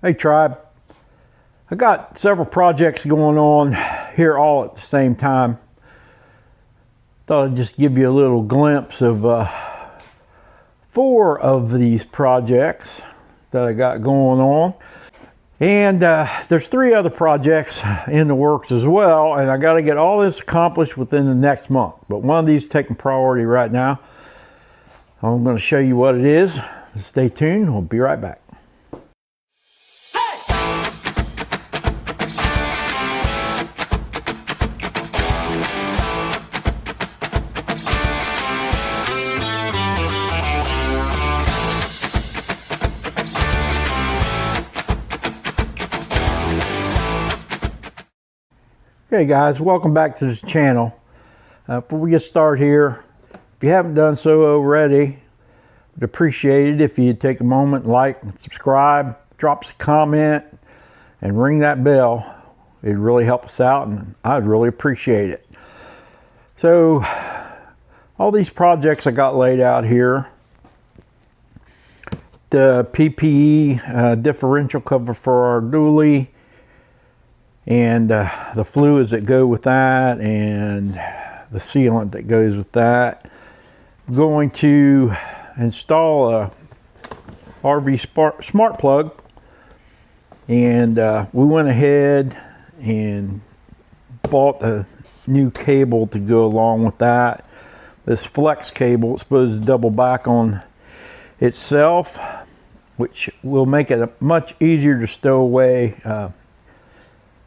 Hey tribe, I got several projects going on here all at the same time. Thought I'd just give you a little glimpse of 4 of these projects that I got going on. And there's 3 other projects in the works as well, and I got to get all this accomplished within the next month. But one of these is taking priority right now. I'm going to show you what it is. Stay tuned, we'll be right back. Okay guys, welcome back to this channel. Before we get started here, if you haven't done so already, I'd appreciate it if you'd take a moment, like and subscribe, drop us a comment, and ring that bell. It'd really help us out and I'd really appreciate it. So, all these projects I got laid out here. The PPE differential cover for our dually, and the fluids that go with that, and the sealant that goes with that. I'm going to install a RV smart plug, and we went ahead and bought a new cable to go along with that. This flex cable is supposed to double back on itself, which will make it much easier to stow away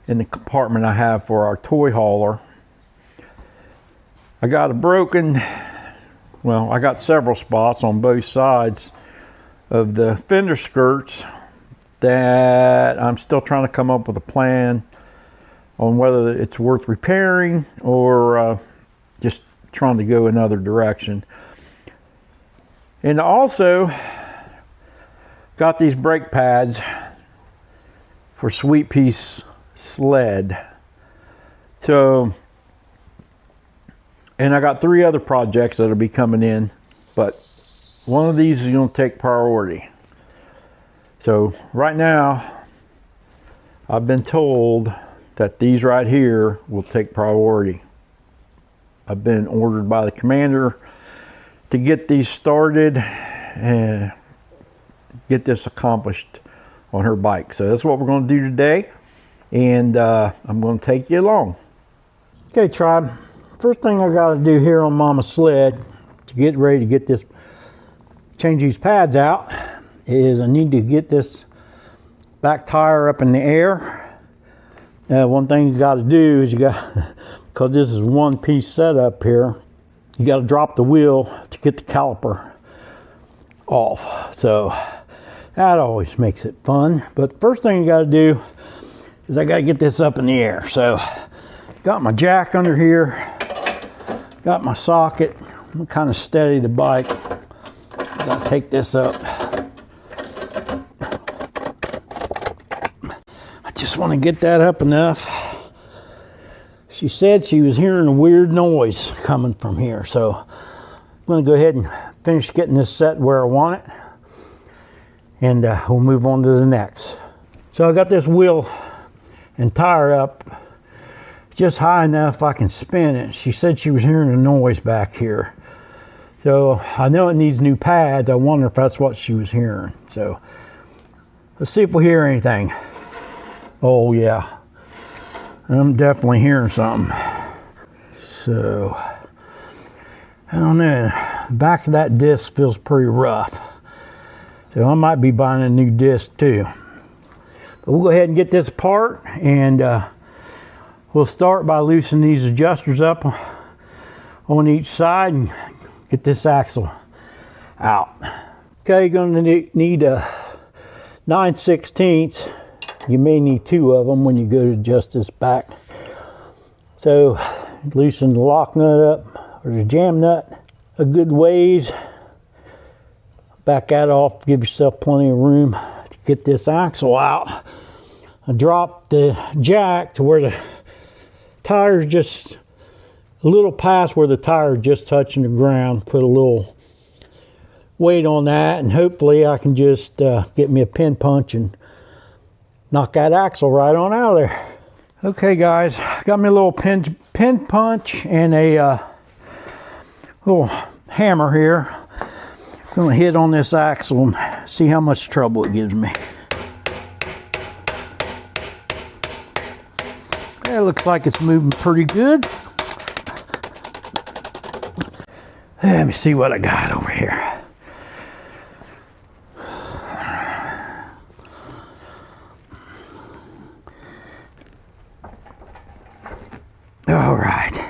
in the compartment I have for our toy hauler. I got I got several spots on both sides of the fender skirts that I'm still trying to come up with a plan on whether it's worth repairing or just trying to go another direction. And also got these brake pads for Sweet Peace sled. So, and I got 3 other projects that'll be coming in, but one of these is going to take priority. So right now I've been told that these right here will take priority. I've been ordered by the commander to get these started and get this accomplished on her bike. So that's what we're going to do today. And I'm going to take you along. Okay tribe, first thing I got to do here on Momma's sled to get ready to get this, change these pads out, is I need to get this back tire up in the air. One thing you got to do is you got, because this is one piece setup here, you got to drop the wheel to get the caliper off. So that always makes it fun. But the first thing you got to do is I got to get this up in the air. So got my jack under here, got my socket. I'm kind of steady the bike. Got to take this up. I just want to get that up enough. She said she was hearing a weird noise coming from here. So I'm going to go ahead and finish getting this set where I want it. And we'll move on to the next. So I got this wheel and tire up just high enough I can spin it. She said she was hearing a noise back here. So I know it needs new pads. I wonder if that's what she was hearing. So let's see if we hear anything. Oh yeah, I'm definitely hearing something. So I don't know, the back of that disc feels pretty rough. So I might be buying a new disc too. But we'll go ahead and get this apart, and we'll start by loosening these adjusters up on each side and get this axle out. Okay, you're going to need a 9/16. You may need 2 of them when you go to adjust this back. So loosen the lock nut up, or the jam nut, a good ways. Back that off, give yourself plenty of room to get this axle out. I dropped the jack to where the tire's just a little past where the tire is just touching the ground. Put a little weight on that, and hopefully I can just get me a pin punch and knock that axle right on out of there. Okay guys, got me a little pin punch and a little hammer here. I'm gonna hit on this axle and see how much trouble it gives me. It looks like it's moving pretty good. Let me see what I got over here. All right.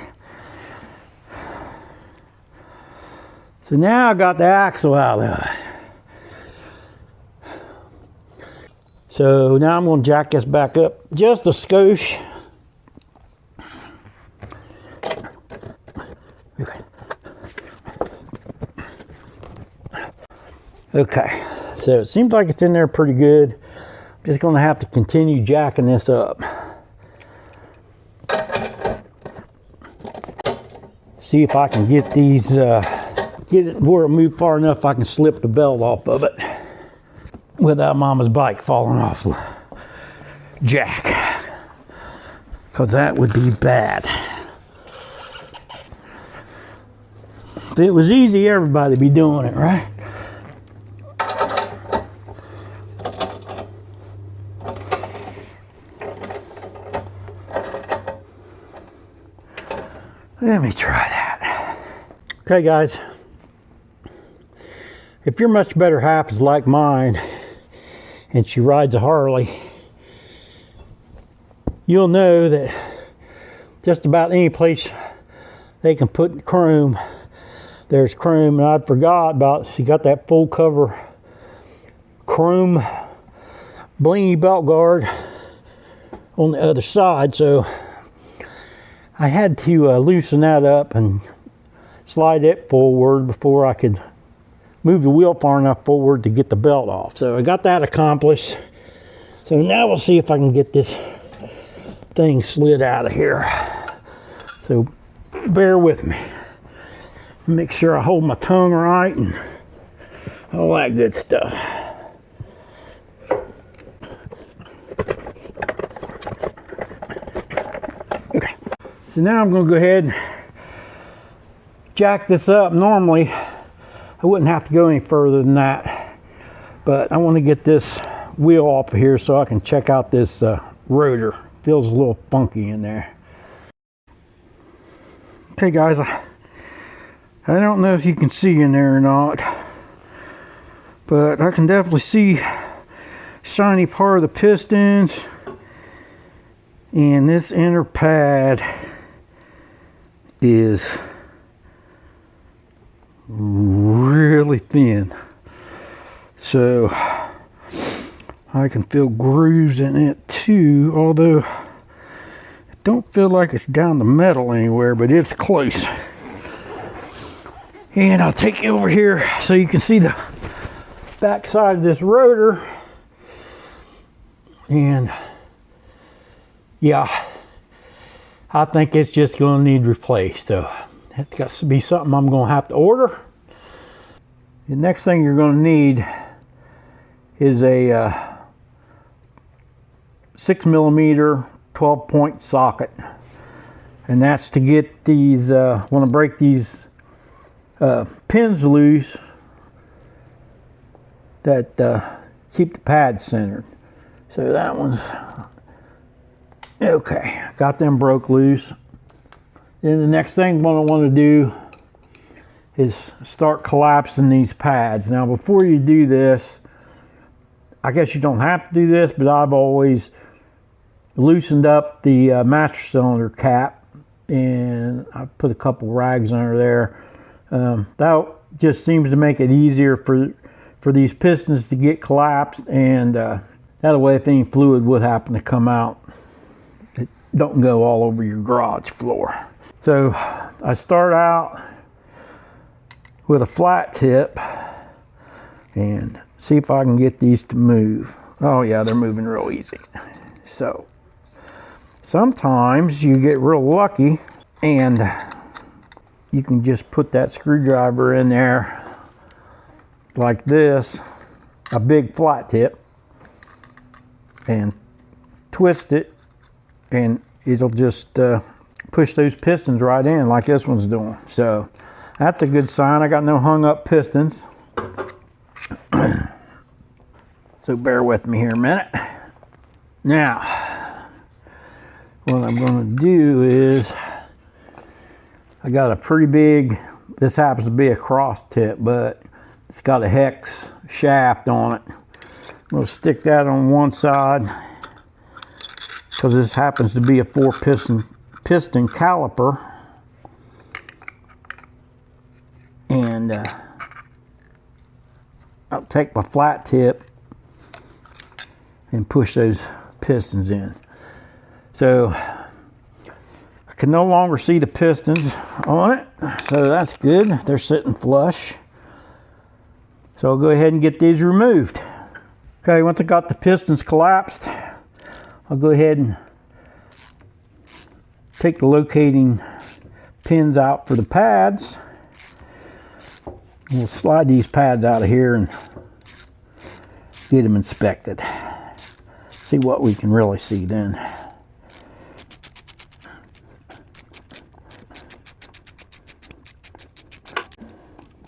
So now I got the axle out of it. So now I'm going to jack this back up just a skosh. Okay, so it seems like it's in there pretty good. I'm just going to have to continue jacking this up. See if I can get these, get it where it move far enough I can slip the belt off of it without Mama's bike falling off the jack, because that would be bad. If it was easy, everybody'd be doing it, right? Let me try that. Okay guys, if your much better half is like mine and she rides a Harley, you'll know that just about any place they can put chrome, there's chrome. And I forgot about, she got that full cover chrome blingy belt guard on the other side, so I had to loosen that up and slide it forward before I could move the wheel far enough forward to get the belt off. So I got that accomplished. So now we'll see if I can get this thing slid out of here. So bear with me. Make sure I hold my tongue right and all that good stuff. Okay. So now I'm going to go ahead and jack this up. Normally, I wouldn't have to go any further than that, but I want to get this wheel off of here so I can check out this rotor. Feels a little funky in there. Okay guys, I don't know if you can see in there or not, but I can definitely see shiny part of the pistons, and this inner pad is really thin, so I can feel grooves in it too, although I don't feel like it's down the metal anywhere, but it's close. And I'll take you over here so you can see the back side of this rotor. And yeah, I think it's just going to need replaced. So that's got to be something I'm going to have to order. The next thing you're going to need is a 6mm 12-point socket, and that's to get these, want to break these pins loose that keep the pad centered. So that one's okay. Got them broke loose. Then the next thing what I want to do is start collapsing these pads. Now before you do this, I guess you don't have to do this, but I've always loosened up the master cylinder cap, and I put a couple rags under there. That just seems to make it easier for these pistons to get collapsed, and that way if any fluid would happen to come out, it don't go all over your garage floor. So I start out with a flat tip and see if I can get these to move. Oh yeah, they're moving real easy. So sometimes you get real lucky and you can just put that screwdriver in there like this, a big flat tip, and twist it and it'll just push those pistons right in like this one's doing. So that's a good sign. I got no hung up pistons. So bear with me here a minute. Now, what I'm going to do is, I got a pretty big, this happens to be a cross tip, but it's got a hex shaft on it. I'm going to stick that on one side because this happens to be a 4-piston caliper. And I'll take my flat tip and push those pistons in. So I can no longer see the pistons on it, so that's good. They're sitting flush. So I'll go ahead and get these removed. Okay, once I got the pistons collapsed, I'll go ahead and take the locating pins out for the pads. We'll slide these pads out of here and get them inspected. See what we can really see then.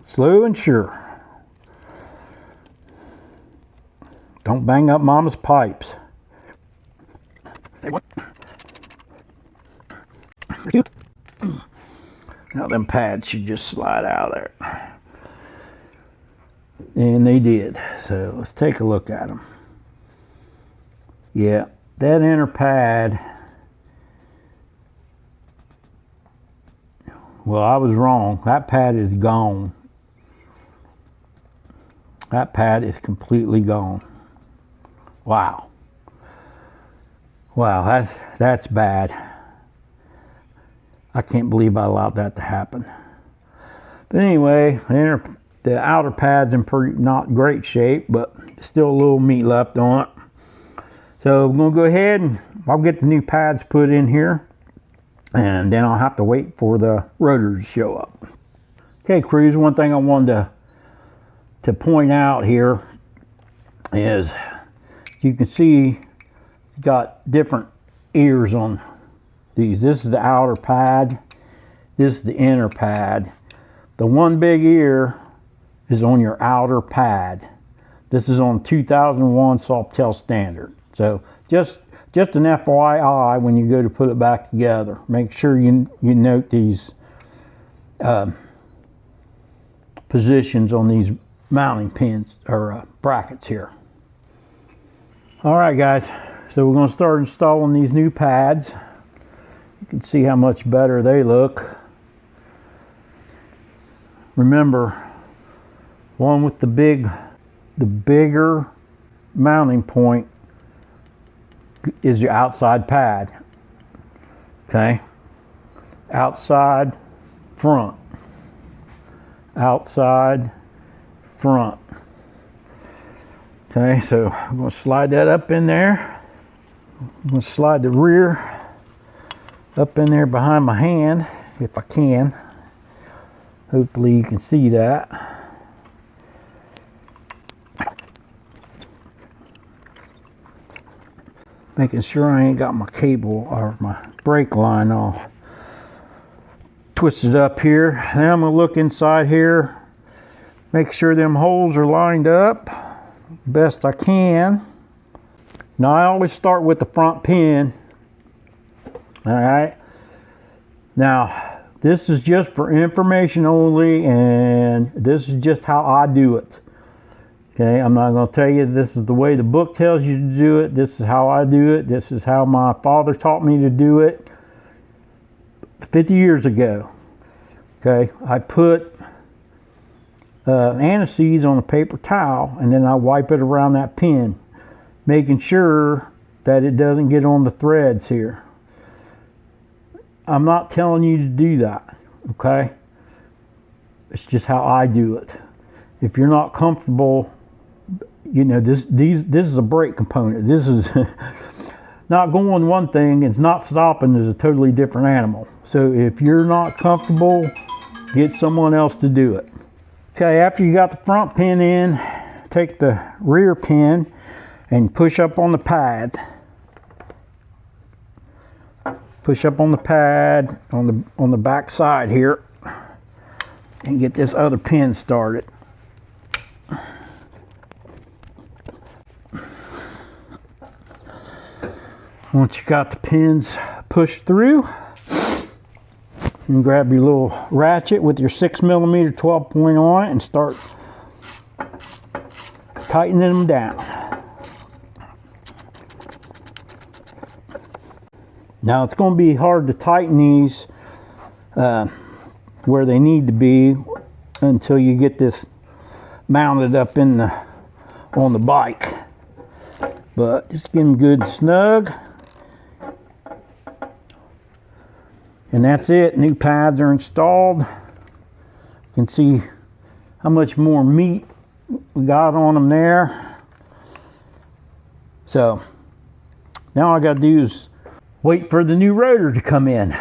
Slow and sure. Don't bang up Mama's pipes. Now them pads should just slide out of there. And they did. So let's take a look at them. Yeah, that inner pad, well, I was wrong. That pad is gone. That pad is completely gone. Wow. Wow, that's bad. I can't believe I allowed that to happen. But anyway, the outer pad's in not great shape, but still a little meat left on it. So I'm going to go ahead and I'll get the new pads put in here, and then I'll have to wait for the rotors to show up. Okay, crews, one thing I wanted to point out here is you can see it's got different ears on these. This is the outer pad. This is the inner pad. The one big ear is on your outer pad. This is on 2001 Softail standard. So just an FYI when you go to put it back together. Make sure you note these positions on these mounting pins or brackets here. All right, guys. So we're going to start installing these new pads. You can see how much better they look. Remember, one with the bigger mounting point is your outside pad. Okay? Outside, front. Outside, front. Okay, so I'm going to slide that up in there. I'm going to slide the rear up in there behind my hand, if I can. Hopefully you can see that. Making sure I ain't got my cable or my brake line all twisted up here. Now I'm going to look inside here, make sure them holes are lined up best I can. Now I always start with the front pin. All right. Now this is just for information only, and this is just how I do it. Okay, I'm not going to tell you this is the way the book tells you to do it. This is how I do it. This is how my father taught me to do it 50 years ago. Okay, I put antiseeds on a paper towel, and then I wipe it around that pin, making sure that it doesn't get on the threads here. I'm not telling you to do that, okay? It's just how I do it. If you're not comfortable, you know, this is a brake component. This is not going one thing, it's not stopping is a totally different animal. So if you're not comfortable, get someone else to do it. Okay, after you got the front pin in, take the rear pin and push up on the pad. push up on the pad on the back side here and get this other pin started. Once you got the pins pushed through, you can grab your little ratchet with your 6mm 12 point on it and start tightening them down. Now it's going to be hard to tighten these where they need to be until you get this mounted up on the bike. But just get them good and snug. And that's it. New pads are installed. You can see how much more meat we got on them there. So now all I got to do is wait for the new rotor to come in.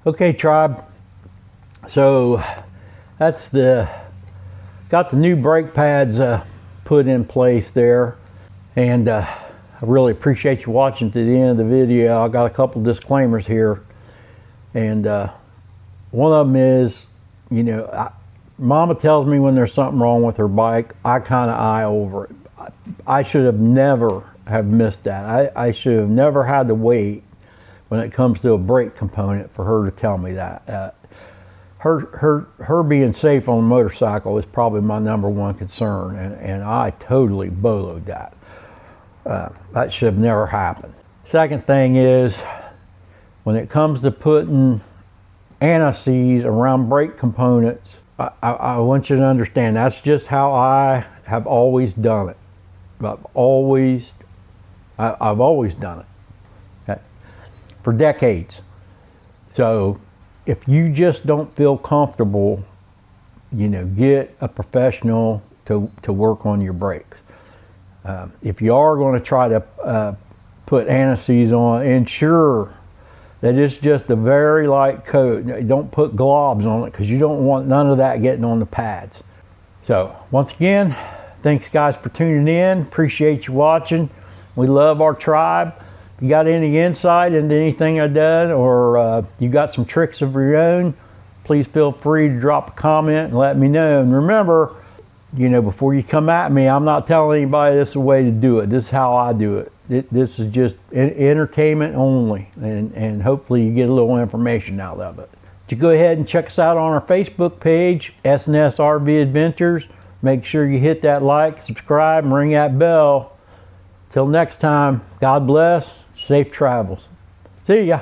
Okay, tribe. So that's got the new brake pads put in place there. And I really appreciate you watching to the end of the video. I got a couple disclaimers here. And one of them is, you know, Mama tells me when there's something wrong with her bike, I kind of eye over it. I should have never have missed that. I should have never had to wait when it comes to a brake component for her to tell me that. Her being safe on a motorcycle is probably my #1 concern, and I totally boloed that. That should have never happened. Second thing is, when it comes to putting anti-seize around brake components, I want you to understand that's just how I have always done it. I've always done it, okay, for decades. So if you just don't feel comfortable, you know, get a professional to work on your brakes. If you are going to try to put anti-seize on, ensure that it's just a very light coat. Don't put globs on it because you don't want none of that getting on the pads. So once again, thanks guys for tuning in. Appreciate you watching. We love our tribe. If you got any insight into anything I done, or you got some tricks of your own, please feel free to drop a comment and let me know. And remember, you know, before you come at me, I'm not telling anybody this is the way to do it. This is how I do it. This is just entertainment only, and hopefully you get a little information out of it. You go ahead and check us out on our Facebook page, S&S RV Adventures. Make sure you hit that like, subscribe, and ring that bell. Till next time, God bless, safe travels. See ya.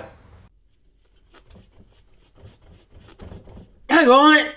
Hang on it.